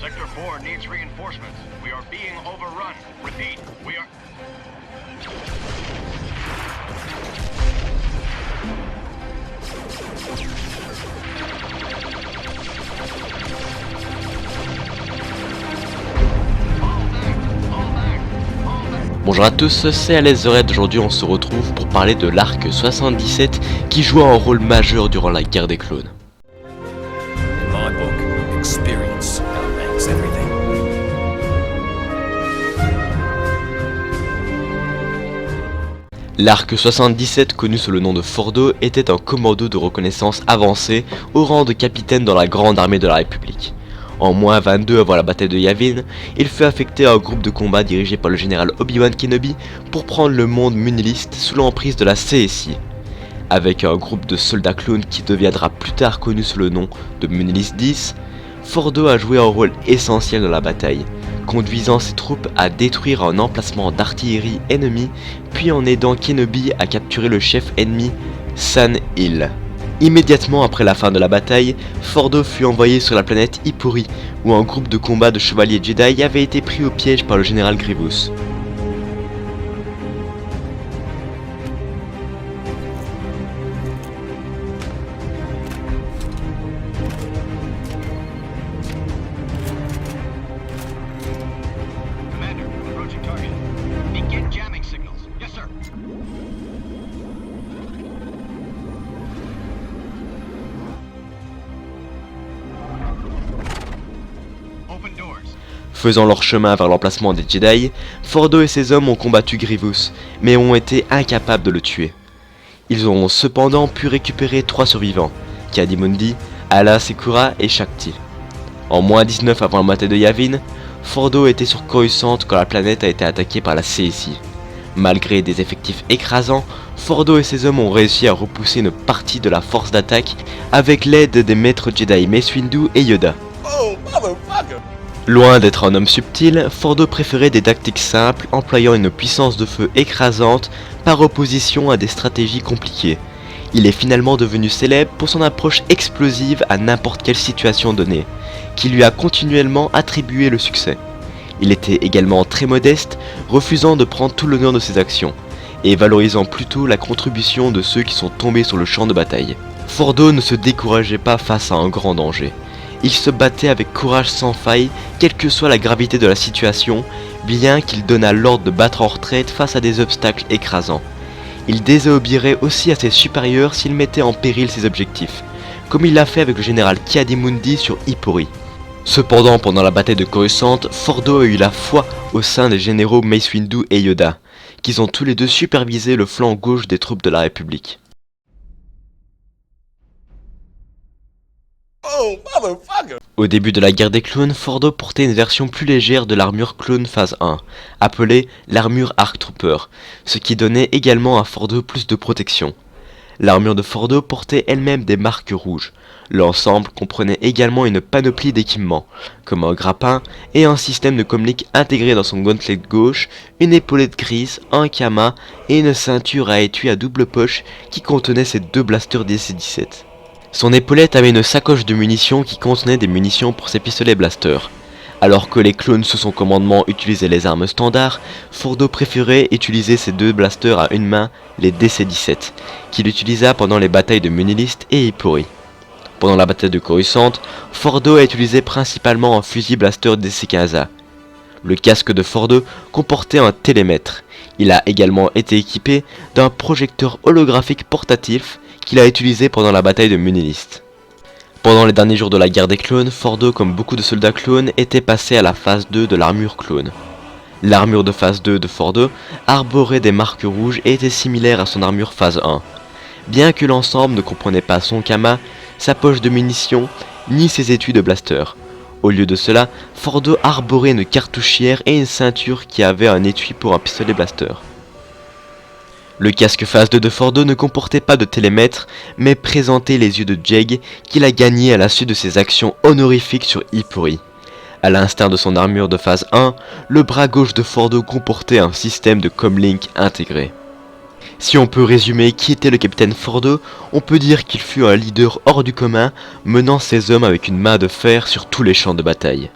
Sector 4 needs reinforcements. We are being overrun. Repeat, we are... Bonjour à tous, c'est Alex The Red. Aujourd'hui on se retrouve pour parler de l'Arc 77 qui joua un rôle majeur durant la guerre des clones. In my book, experience outranks everything. L'Arc 77, connu sous le nom de Fordo, était un commando de reconnaissance avancé au rang de capitaine dans la grande armée de la République. En moins 22 avant la bataille de Yavin, il fut affecté à un groupe de combat dirigé par le général Obi-Wan Kenobi pour prendre le monde muniliste sous l'emprise de la CSI. Avec un groupe de soldats clones qui deviendra plus tard connu sous le nom de Munilist 10, Fordo a joué un rôle essentiel dans la bataille, conduisant ses troupes à détruire un emplacement d'artillerie ennemi, puis en aidant Kenobi à capturer le chef ennemi San Hill. Immédiatement après la fin de la bataille, Fordo fut envoyé sur la planète Ipori, où un groupe de combat de chevaliers Jedi avait été pris au piège par le général Grievous. Commander, approaching target. Begin jamming signals. Yes, sir. Open doors. Faisant leur chemin vers l'emplacement des Jedi, Fordo et ses hommes ont combattu Grievous, mais ont été incapables de le tuer. Ils ont cependant pu récupérer 3 survivants, Ki-Adi-Mundi, Aayla Secura et Shakti. En moins 19 avant la bataille de Yavin, Fordo était sur Coruscant quand la planète a été attaquée par la CSI. Malgré des effectifs écrasants, Fordo et ses hommes ont réussi à repousser une partie de la force d'attaque avec l'aide des maîtres Jedi Mace Windu et Yoda. Loin d'être un homme subtil, Fordo préférait des tactiques simples employant une puissance de feu écrasante par opposition à des stratégies compliquées. Il est finalement devenu célèbre pour son approche explosive à n'importe quelle situation donnée, qui lui a continuellement attribué le succès. Il était également très modeste, refusant de prendre tout l'honneur de ses actions, et valorisant plutôt la contribution de ceux qui sont tombés sur le champ de bataille. Fordo ne se décourageait pas face à un grand danger. Il se battait avec courage sans faille, quelle que soit la gravité de la situation, bien qu'il donnât l'ordre de battre en retraite face à des obstacles écrasants. Il désobéirait aussi à ses supérieurs s'il mettait en péril ses objectifs, comme il l'a fait avec le général Ki-Adi-Mundi sur Ipori. Cependant, pendant la bataille de Coruscant, Fordo a eu la foi au sein des généraux Mace Windu et Yoda, qui ont tous les deux supervisé le flanc gauche des troupes de la République. Au début de la guerre des clones, Fordo portait une version plus légère de l'armure clone phase 1, appelée l'armure Arc Trooper, ce qui donnait également à Fordo plus de protection. L'armure de Fordo portait elle-même des marques rouges. L'ensemble comprenait également une panoplie d'équipements, comme un grappin et un système de communique intégré dans son gantelet gauche, une épaulette grise, un kama et une ceinture à étui à double poche qui contenait ses 2 blasters DC-17. Son épaulette avait une sacoche de munitions qui contenait des munitions pour ses pistolets blasters. Alors que les clones sous son commandement utilisaient les armes standards, Fordo préférait utiliser ses 2 blasters à une main, les DC-17, qu'il utilisa pendant les batailles de Munilist et Ipori. Pendant la bataille de Coruscant, Fordo a utilisé principalement un fusil blaster DC-15A. Le casque de Fordo comportait un télémètre. Il a également été équipé d'un projecteur holographique portatif qu'il a utilisé pendant la bataille de Munilist. Pendant les derniers jours de la guerre des clones, Fordo, comme beaucoup de soldats clones, était passé à la phase 2 de l'armure clone. L'armure de phase 2 de Fordo arborait des marques rouges et était similaire à son armure phase 1. Bien que l'ensemble ne comprenait pas son kama, sa poche de munitions, ni ses étuis de blaster. Au lieu de cela, Fordo arborait une cartouchière et une ceinture qui avait un étui pour un pistolet blaster. Le casque phase 2 de Fordo ne comportait pas de télémètre, mais présentait les yeux de Jeg qu'il a gagné à la suite de ses actions honorifiques sur Ipori. A l'instar de son armure de phase 1, le bras gauche de Fordo comportait un système de comlink intégré. Si on peut résumer qui était le capitaine Fordo, on peut dire qu'il fut un leader hors du commun, menant ses hommes avec une main de fer sur tous les champs de bataille.